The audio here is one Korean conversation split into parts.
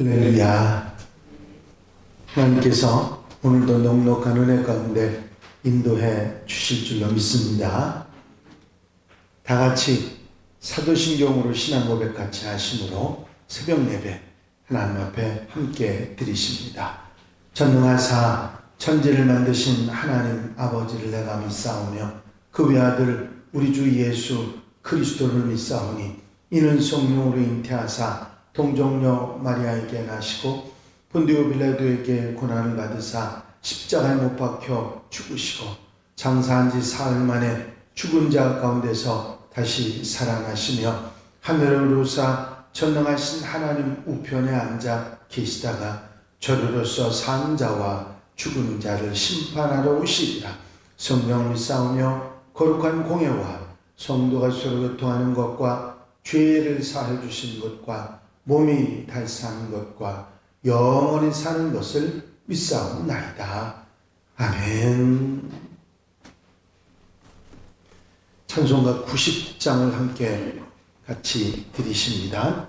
할렐루야. 하나님께서 오늘도 넉넉한 은혜 가운데 인도해 주실 줄로 믿습니다. 다 같이 사도신경으로 신앙 고백 같이 하심으로 새벽 예배 하나님 앞에 함께 드리십니다. 전능하사 천지를 만드신 하나님 아버지를 내가 믿사오며 그 외아들 우리 주 예수 그리스도를 믿사오니 이는 성령으로 잉태하사 동정녀 마리아에게 나시고 본디오 빌라도에게 고난을 받으사 십자가에 못 박혀 죽으시고 장사한 지 사흘 만에 죽은 자 가운데서 다시 살아나시며 하늘로 오르사 전능하신 하나님 우편에 앉아 계시다가 저리로서 산 자와 죽은 자를 심판하러 오시리라. 성령을 믿사오며 거룩한 공예와 성도가 서로 교통하는 것과 죄를 사해 주신 것과 몸이 달사하는 것과 영원히 사는 것을 믿사옵나이다. 아멘. 찬송가 90장을 함께 같이 드리십니다.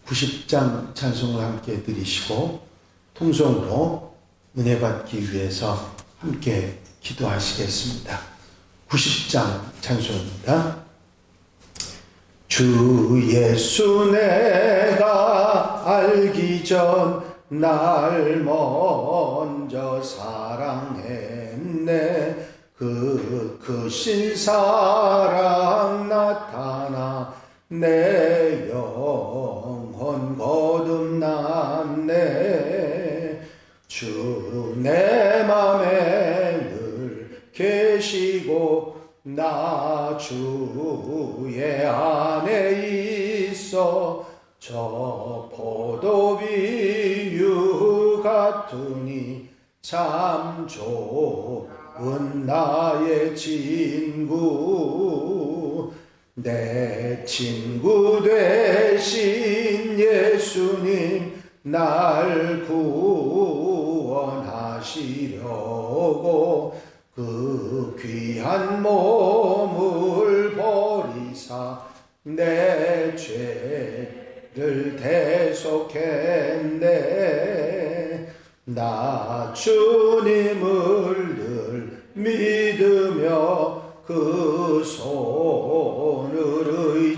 90장 찬송을 함께 드리시고 통성으로 은혜 받기 위해서 함께 기도하시겠습니다. 90장 찬송입니다. 주 예수 내가 알기 전 날 먼저 사랑했네. 그 크신 사랑 나타나 내 영혼 거듭났네. 주 내 맘에 늘 계시고 나 주의 안에 있어 저 포도비유 같으니 참 좋은 나의 친구. 내 친구 되신 예수님 날 구원하시려고 그 귀한 몸을 버리사 내 죄를 대속했네. 나 주님을 늘 믿으며 그 손을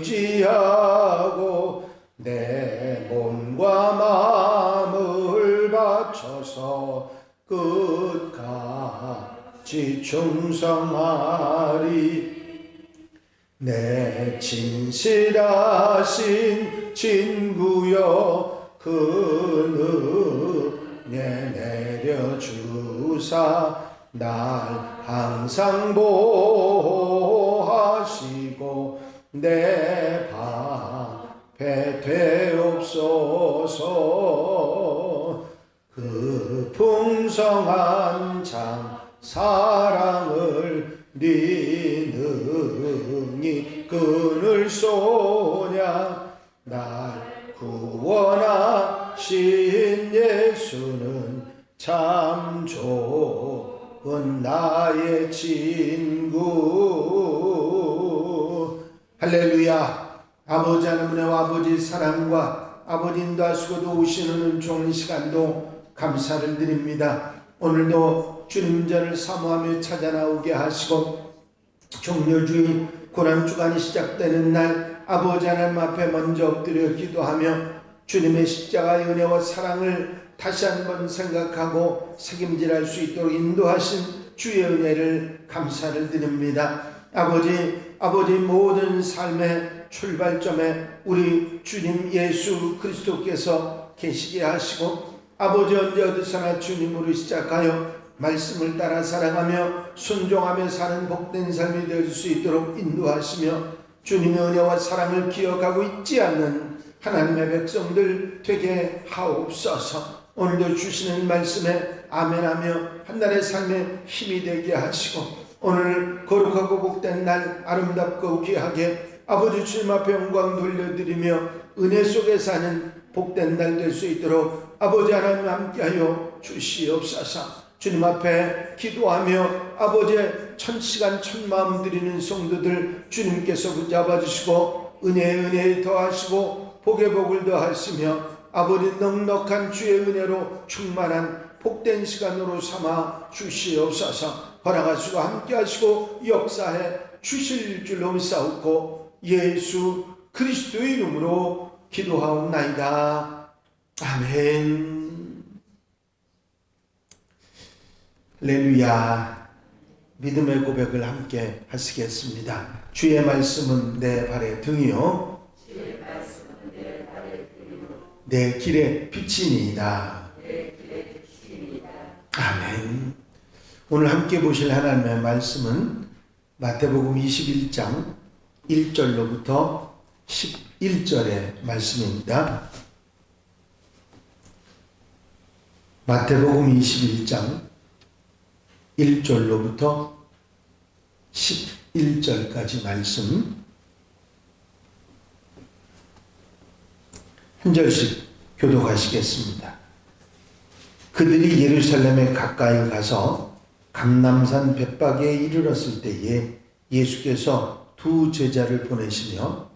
의지하고 내 몸과 마음을 바쳐서 끝까지 충성하리. 내 진실하신 친구여 그 은혜 내려주사 날 항상 보호하시고 내 방패 되옵소서. 그 풍성한 참 사랑을 네 능히 끊을 소냐. 날 구원하신 예수는 참 좋은 나의 친구. 할렐루야. 아버지 하나님 은혜와 아버지 사랑과 아버지 인도하시고 도우시는 좋은 시간도 감사를 드립니다. 오늘도 주님 전을 사모하며 찾아 나오게 하시고 종려주의 고난주간이 시작되는 날 아버지 하나님 앞에 먼저 엎드려 기도하며 주님의 십자가의 은혜와 사랑을 다시 한번 생각하고 책임질할 수 있도록 인도하신 주의 은혜를 감사를 드립니다. 아버지 모든 삶의 출발점에 우리 주님 예수 그리스도께서 계시게 하시고 아버지 언제 어디서나 주님으로 시작하여 말씀을 따라 살아가며 순종하며 사는 복된 삶이 될 수 있도록 인도하시며 주님의 은혜와 사랑을 기억하고 있지 않는 하나님의 백성들 되게 하옵소서. 오늘도 주시는 말씀에 아멘하며 한날의 삶에 힘이 되게 하시고 오늘 거룩하고 복된 날 아름답고 귀하게 아버지 주님 앞에 영광 돌려드리며 은혜 속에 사는 복된 날 될 수 있도록 아버지 하나님 함께하여 주시옵소서. 주님 앞에 기도하며 아버지의 천시간 천마음 드리는 성도들 주님께서 붙잡아 주시고 은혜에 더하시고 복에 복을 더하시며 아버지 넉넉한 주의 은혜로 충만한 복된 시간으로 삼아 주시옵소서. 허락하시고 함께 하시고 역사해 주실 줄로 믿사옵고 예수 그리스도의 이름으로 기도하옵나이다. 아멘. 할렐루야. 믿음의 고백을 함께 하시겠습니다. 주의 말씀은 내 발의 등이요 내 길의 빛이니이다. 아멘. 오늘 함께 보실 하나님의 말씀은 마태복음 21장 1절로부터 11절의 말씀입니다. 마태복음 21장 1절로부터 11절까지 말씀 한 절씩 교독하시겠습니다. 그들이 예루살렘에 가까이 가서 감람산 벳박에 이르렀을 때에 예수께서 두 제자를 보내시며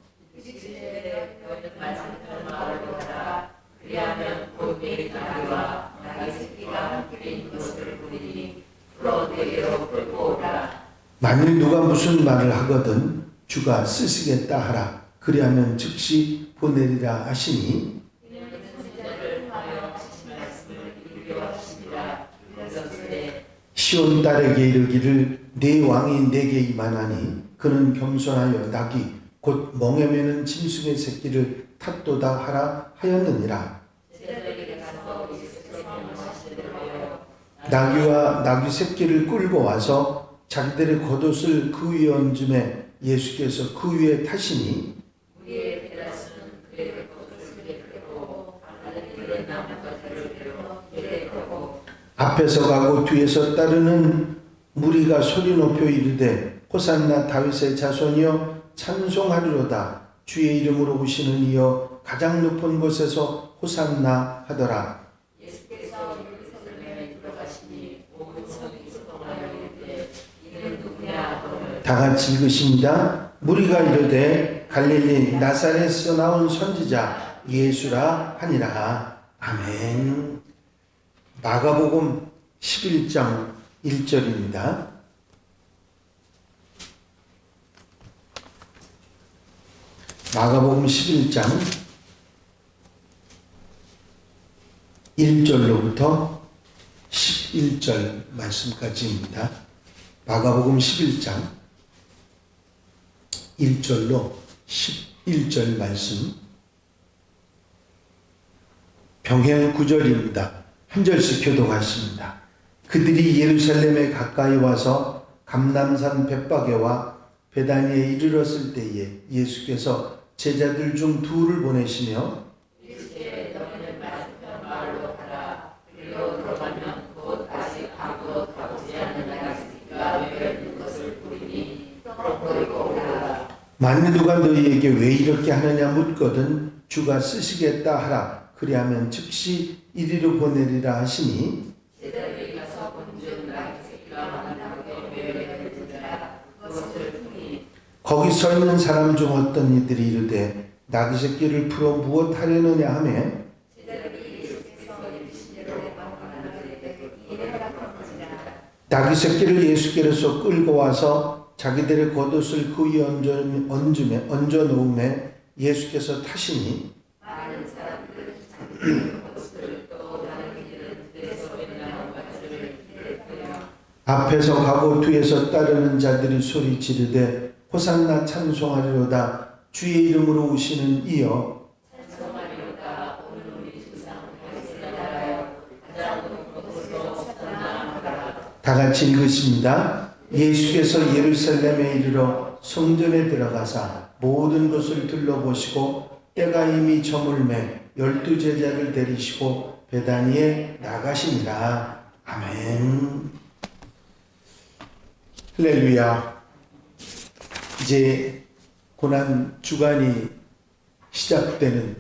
만일 누가 무슨 말을 하거든 주가 쓰시겠다 하라. 그리하면 즉시 보내리라 하시니 시온 딸에게 이르기를 네 왕이 내게 임하나니 그는 겸손하여 낙이 곧 멍에 매는 짐승의 새끼를 탓도다 하라 하였느니라. 나귀와 나귀 새끼를 끌고 와서 자기들의 겉옷을 그 위에 얹음에 예수께서 그 위에 타시니 앞에서 가고 뒤에서 따르는 무리가 소리 높여 이르되 호산나 다윗의 자손이여 찬송하리로다. 주의 이름으로 오시는 이여 가장 높은 곳에서 호산나 하더라. 예수께서 예루살렘에 들어가시니 온 성이 소동하여 이르되 이는 누구냐. 다같이 읽으십니다. 무리가 이르되 갈릴리 나사렛에서 나온 선지자 예수라 하니라. 아멘. 마가복음 11장 1절입니다. 마가복음 11장 1절로부터 11절 말씀까지입니다. 마가복음 11장 1절로 11절 말씀 병행 9절입니다. 한 절씩 교독하십니다. 그들이 예루살렘에 가까이 와서 감람산 벳박에와 베다니에 이르렀을 때에 예수께서 제자들 중 둘을 보내시며 만일 누가 너희에게 왜 이렇게 하느냐 묻거든 주가 쓰시겠다 하라. 그리하면 즉시 이리로 보내리라 하시니 거기 서 있는 사람 중 어떤 이들이 이르되 나귀 새끼를 풀어 무엇 하려느냐 하며 나귀 새끼를 예수께로서 끌고 와서 자기들의 겉옷을 그 위에 얹어 놓음에 예수께서 타시니 앞에서 가고 뒤에서 따르는 자들이 소리 지르되 호산나 찬송하리로다. 주의 이름으로 오시는 이여 다같이 읽으십니다. 예수께서 예루살렘에 이르러 성전에 들어가사 모든 것을 둘러보시고 때가 이미 저물매 12 제자를 데리시고 베다니에 나가시니라. 아멘. 할렐루야. 이제 고난 주간이 시작되는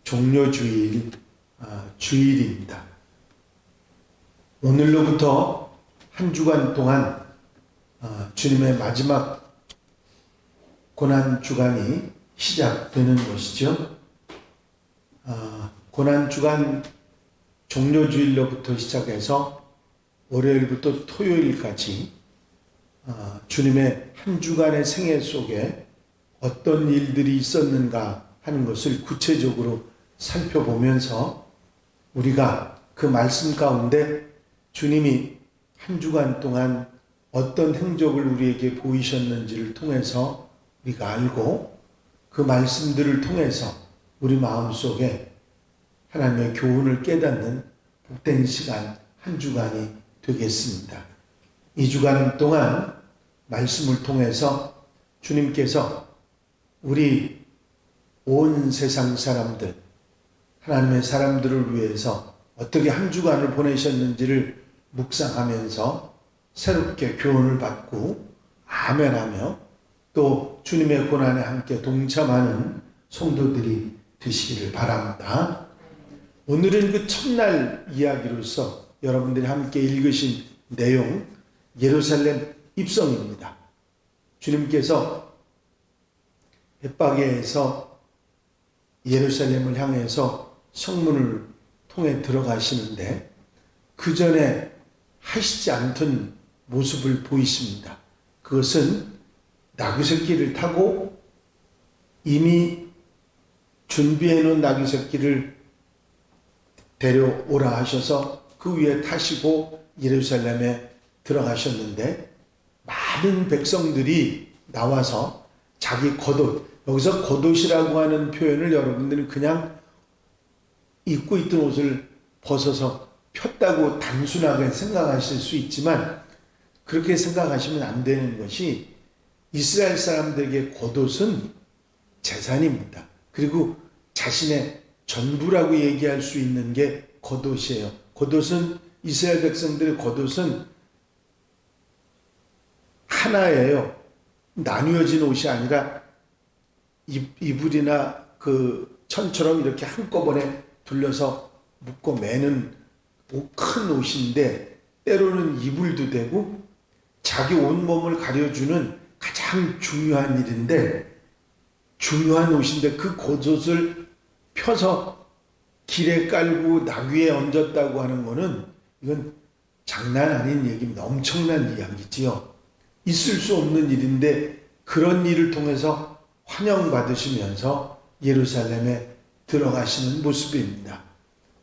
종료주일 주일입니다. 오늘로부터 한 주간 동안 주님의 마지막 고난 주간이 시작되는 것이죠. 고난주간 종료주일로부터 시작해서 월요일부터 토요일까지 주님의 한 주간의 생애 속에 어떤 일들이 있었는가 하는 것을 구체적으로 살펴보면서 우리가 그 말씀 가운데 주님이 한 주간 동안 어떤 행적을 우리에게 보이셨는지를 통해서 우리가 알고 그 말씀들을 통해서 우리 마음속에 하나님의 교훈을 깨닫는 복된 시간 한 주간이 되겠습니다. 이 주간 동안 말씀을 통해서 주님께서 우리 온 세상 사람들, 하나님의 사람들을 위해서 어떻게 한 주간을 보내셨는지를 묵상하면서 새롭게 교훈을 받고 아멘하며 또 주님의 고난에 함께 동참하는 성도들이 되시기를 바랍니다. 오늘은 그 첫날 이야기로서 여러분들이 함께 읽으신 내용, 예루살렘 입성입니다. 주님께서 벳바게에서 예루살렘을 향해서 성문을 통해 들어가시는데 그 전에 하시지 않던 모습을 보이십니다. 그것은 나귀새끼를 타고 이미 준비해 놓은 나귀새끼를 데려오라 하셔서 그 위에 타시고 예루살렘에 들어가셨는데 많은 백성들이 나와서 자기 겉옷, 여기서 겉옷이라고 하는 표현을 여러분들은 그냥 입고 있던 옷을 벗어서 폈다고 단순하게 생각하실 수 있지만 그렇게 생각하시면 안 되는 것이 이스라엘 사람들에게 겉옷은 재산입니다. 그리고 자신의 전부라고 얘기할 수 있는 게 겉옷이에요. 겉옷은 이스라엘 백성들의 겉옷은 하나예요. 나뉘어진 옷이 아니라 이불이나 그 천처럼 이렇게 한꺼번에 둘러서 묶고 매는 큰 옷인데 때로는 이불도 되고 자기 온몸을 가려주는 가장 중요한 일인데 중요한 옷인데 그 겉옷을 펴서 길에 깔고 나귀에 얹었다고 하는 것은 이건 장난 아닌 얘기입니다. 엄청난 이야기지요. 있을 수 없는 일인데 그런 일을 통해서 환영받으시면서 예루살렘에 들어가시는 모습입니다.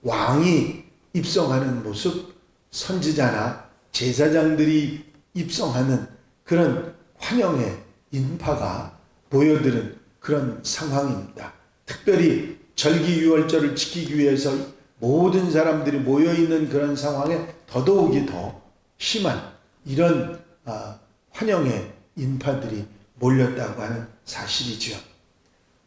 왕이 입성하는 모습, 선지자나 제사장들이 입성하는 그런 환영의 인파가 모여드는 그런 상황입니다. 특별히 절기유월절을 지키기 위해서 모든 사람들이 모여있는 그런 상황에 더더욱이 더 심한 이런 환영의 인파들이 몰렸다고 하는 사실이죠.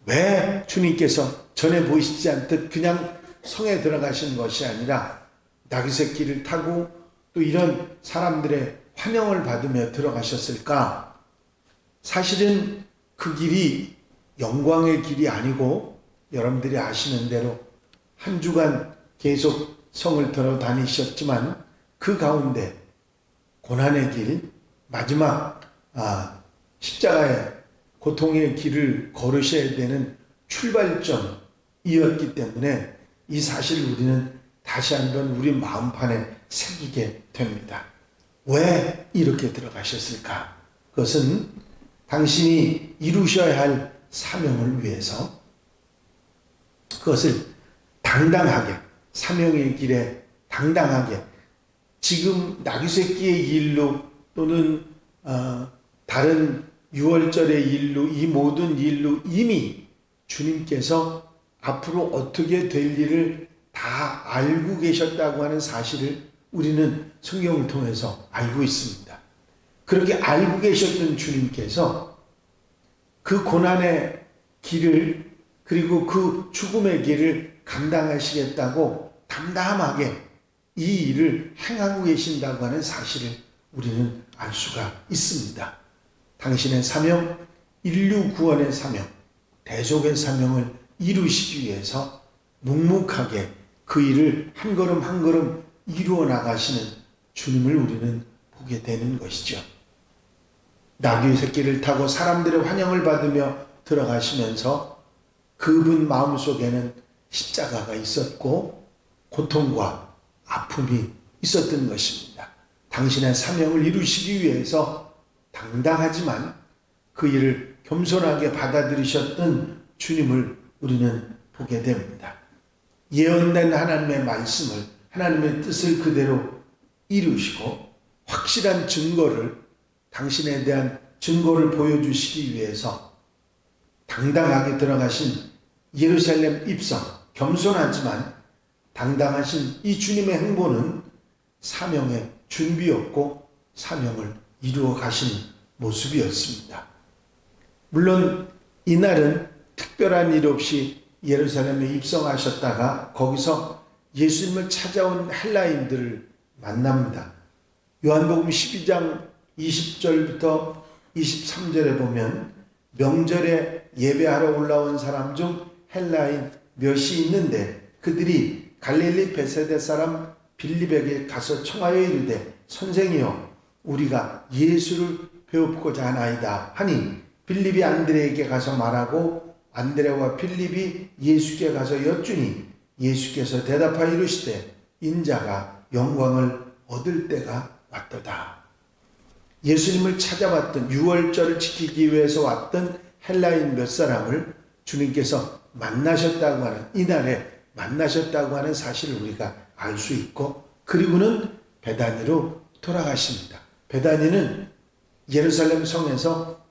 왜 주님께서 전에 보이시지 않듯 그냥 성에 들어가신 것이 아니라 나귀새끼를 타고 또 이런 사람들의 환영을 받으며 들어가셨을까? 사실은 그 길이 영광의 길이 아니고 여러분들이 아시는 대로 한 주간 계속 성을 들어 다니셨지만 그 가운데 고난의 길, 마지막 십자가의 고통의 길을 걸으셔야 되는 출발점이었기 때문에 이 사실을 우리는 다시 한번 우리 마음판에 새기게 됩니다. 왜 이렇게 들어가셨을까? 그것은 당신이 이루셔야 할 사명을 위해서 그것을 당당하게 사명의 길에 당당하게 지금 나귀새끼의 일로 또는 다른 유월절의 일로 이 모든 일로 이미 주님께서 앞으로 어떻게 될 일을 다 알고 계셨다고 하는 사실을 우리는 성경을 통해서 알고 있습니다. 그렇게 알고 계셨던 주님께서 그 고난의 길을 그리고 그 죽음의 길을 감당하시겠다고 담담하게 이 일을 행하고 계신다고 하는 사실을 우리는 알 수가 있습니다. 당신의 사명, 인류 구원의 사명, 대속의 사명을 이루시기 위해서 묵묵하게 그 일을 한 걸음 한 걸음 이루어 나가시는 주님을 우리는 보게 되는 것이죠. 나귀 새끼를 타고 사람들의 환영을 받으며 들어가시면서 그분 마음속에는 십자가가 있었고 고통과 아픔이 있었던 것입니다. 당신의 사명을 이루시기 위해서 당당하지만 그 일을 겸손하게 받아들이셨던 주님을 우리는 보게 됩니다. 예언된 하나님의 말씀을, 하나님의 뜻을 그대로 이루시고 확실한 증거를, 당신에 대한 증거를 보여주시기 위해서 당당하게 들어가신 예루살렘 입성, 겸손하지만 당당하신 이 주님의 행보는 사명의 준비였고 사명을 이루어 가신 모습이었습니다. 물론 이날은 특별한 일 없이 예루살렘에 입성하셨다가 거기서 예수님을 찾아온 헬라인들을 만납니다. 요한복음 12장 20절부터 23절에 보면 명절에 예배하러 올라온 사람 중 헬라인 몇이 있는데 그들이 갈릴리 베세다 사람 빌립에게 가서 청하여 이르되 선생이여 우리가 예수를 배웁고자 하나이다 하니 빌립이 안드레에게 가서 말하고 안드레와 빌립이 예수께 가서 여쭈니 예수께서 대답하여 이르시되 인자가 영광을 얻을 때가 왔도다. 예수님을 찾아왔던 유월절을 지키기 위해서 왔던 헬라인 몇 사람을 주님께서 만나셨다고 하는, 이날에 만나셨다고 하는 사실을 우리가 알 수 있고, 그리고는 베다니로 돌아가십니다. 베다니는 예루살렘 성에서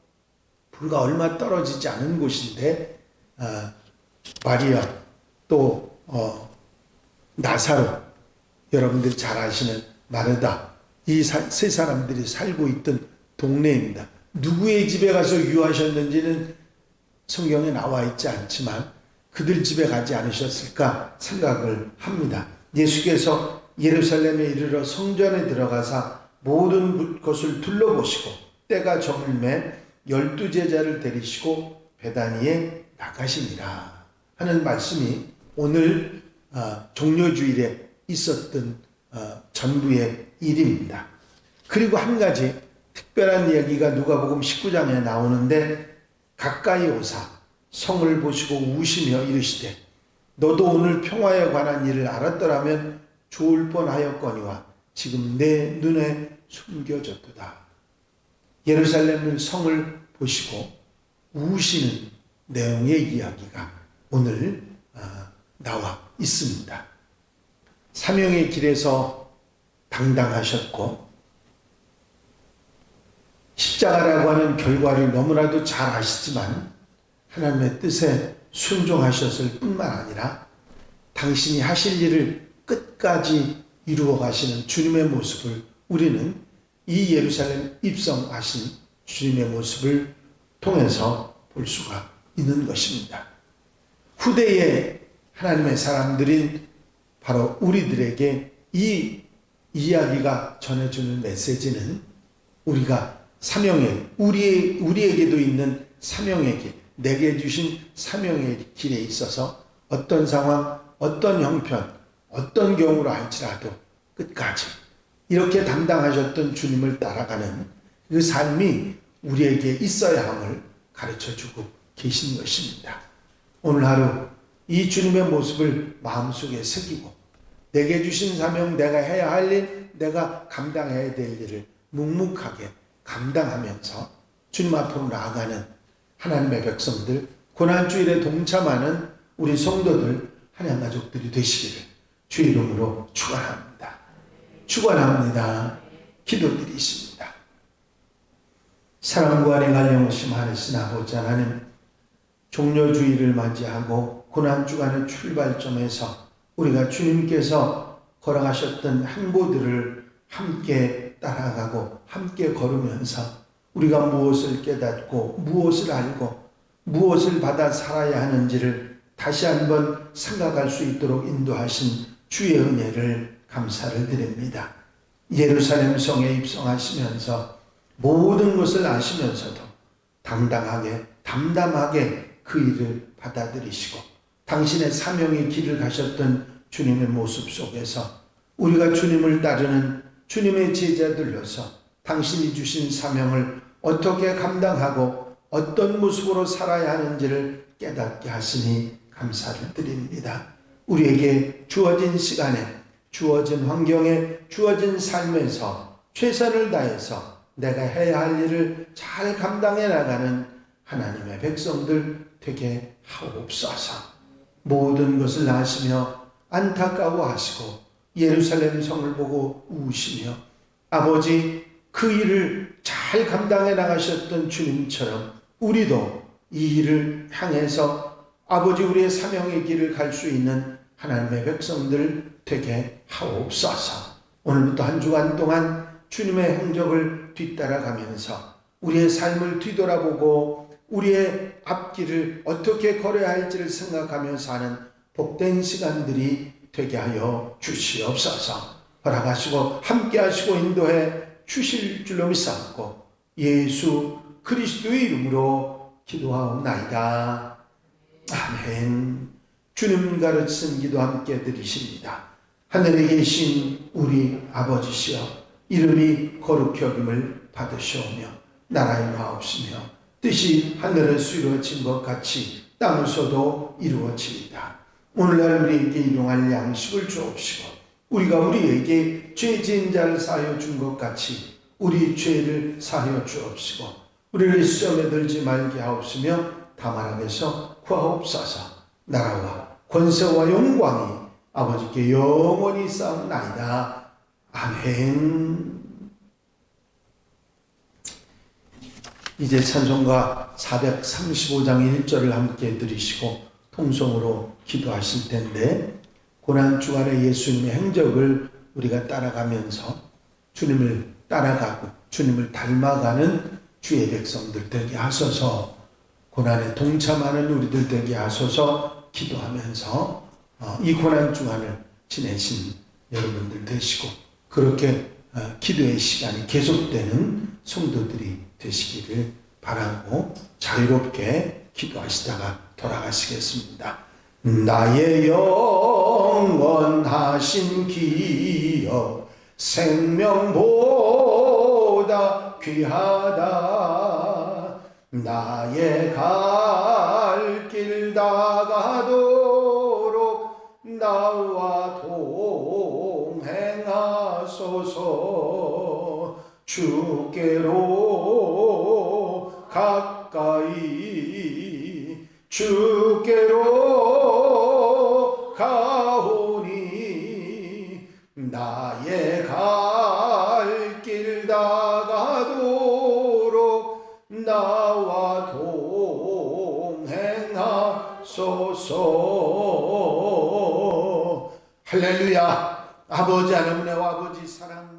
불과 얼마 떨어지지 않은 곳인데 마리아 또 나사로, 여러분들이 잘 아시는 마르다, 이 세 사람들이 살고 있던 동네입니다. 누구의 집에 가서 유하셨는지는 성경에 나와 있지 않지만 그들 집에 가지 않으셨을까 생각을 합니다. 예수께서 예루살렘에 이르러 성전에 들어가사 모든 것을 둘러보시고 때가 저물매 12제자를 데리시고 베다니에 나가시니라 하는 말씀이 오늘 종려주일에 있었던 전부의 일입니다. 그리고 한 가지 특별한 이야기가 누가복음 19장에 나오는데 가까이 오사 성을 보시고 우시며 이르시되 너도 오늘 평화에 관한 일을 알았더라면 좋을 뻔하였거니와 지금 내 눈에 숨겨졌도다. 예루살렘 성을 보시고 우시는 내용의 이야기가 오늘 나와 있습니다. 사명의 길에서 당당하셨고 십자가라고 하는 결과를 너무나도 잘 아시지만 하나님의 뜻에 순종하셨을 뿐만 아니라 당신이 하실 일을 끝까지 이루어 가시는 주님의 모습을 우리는 이 예루살렘 입성하신 주님의 모습을 통해서 볼 수가 있는 것입니다. 후대의 하나님의 사람들인 바로 우리들에게 이 이야기가 전해주는 메시지는 우리가 사명의, 우리에게도 있는 사명의 길, 내게 주신 사명의 길에 있어서 어떤 상황, 어떤 형편, 어떤 경우로 할지라도 끝까지 이렇게 당당하셨던 주님을 따라가는 그 삶이 우리에게 있어야 함을 가르쳐주고 계신 것입니다. 오늘 하루 이 주님의 모습을 마음속에 새기고 내게 주신 사명, 내가 해야 할 일, 내가 감당해야 될 일을 묵묵하게 감당하면서 주님 앞으로 나아가는 하나님의 백성들, 고난주일에 동참하는 우리 성도들, 한양 가족들이 되시기를 주 이름으로 축원합니다. 축원합니다. 기도드리십니다. 사랑과 은혜 갈려오심 하시는 아버지 하나님, 종려주일을 맞이하고 고난주간의 출발점에서 우리가 주님께서 걸어가셨던 행보들을 함께 따라가고 함께 걸으면서 우리가 무엇을 깨닫고 무엇을 알고 무엇을 받아 살아야 하는지를 다시 한번 생각할 수 있도록 인도하신 주의 은혜를 감사를 드립니다. 예루살렘 성에 입성하시면서 모든 것을 아시면서도 당당하게 담담하게 그 일을 받아들이시고 당신의 사명의 길을 가셨던 주님의 모습 속에서 우리가 주님을 따르는 주님의 제자들로서 당신이 주신 사명을 어떻게 감당하고 어떤 모습으로 살아야 하는지를 깨닫게 하시니 감사를 드립니다. 우리에게 주어진 시간에, 주어진 환경에, 주어진 삶에서 최선을 다해서 내가 해야 할 일을 잘 감당해 나가는 하나님의 백성들 되게 하옵소서. 모든 것을 아시며 안타까워하시고 예루살렘 성을 보고 우시며 아버지 그 일을 잘 감당해 나가셨던 주님처럼 우리도 이 일을 향해서 아버지 우리의 사명의 길을 갈 수 있는 하나님의 백성들 되게 하옵소서. 오늘부터 한 주간 동안 주님의 행적을 뒤따라가면서 우리의 삶을 뒤돌아보고 우리의 앞길을 어떻게 걸어야 할지를 생각하며 사는 복된 시간들이 되게 하여 주시옵소서. 허락하시고 함께 하시고 인도해 주실 줄로 믿사옵고 예수 그리스도의 이름으로 기도하옵나이다. 아멘. 주님 가르치신 기도 함께 드리십니다. 하늘에 계신 우리 아버지시여 이름이 거룩히 여김을 받으시오며 나라의 마옵시며 뜻이 하늘에서 이루어진 것 같이 땅에서도 이루어지이다. 오늘날 우리에게 일용할 양식을 주옵시고 우리가 우리에게 죄 지은 자를 사하여 준 것 같이 우리 죄를 사하여 주옵시고 우리를 시험에 들지 말게 하옵시며 다만 악에서 구하옵소서. 나라와 권세와 영광이 아버지께 영원히 쌓옵나이다. 아멘. 이제 찬송가 435장 1절을 함께 들으시고 통성으로 기도하실 텐데 고난주간의 예수님의 행적을 우리가 따라가면서 주님을 따라가고 주님을 닮아가는 주의 백성들 되게 하소서. 고난에 동참하는 우리들 되게 하소서. 기도하면서 이 고난주간을 지내신 여러분들 되시고 그렇게 기도의 시간이 계속되는 성도들이 되시기를 바라고 자유롭게 기도하시다가 돌아가시겠습니다. 나의 영원하신 기여 생명보다 귀하다. 나의 갈 길 다가도록 나와 동행하소서. 주께로 가까이 주께로 가오니 나의 갈 길 다가도록 나와 동행하소서. 할렐루야. 아버지 하나님 은혜와 아버지 사랑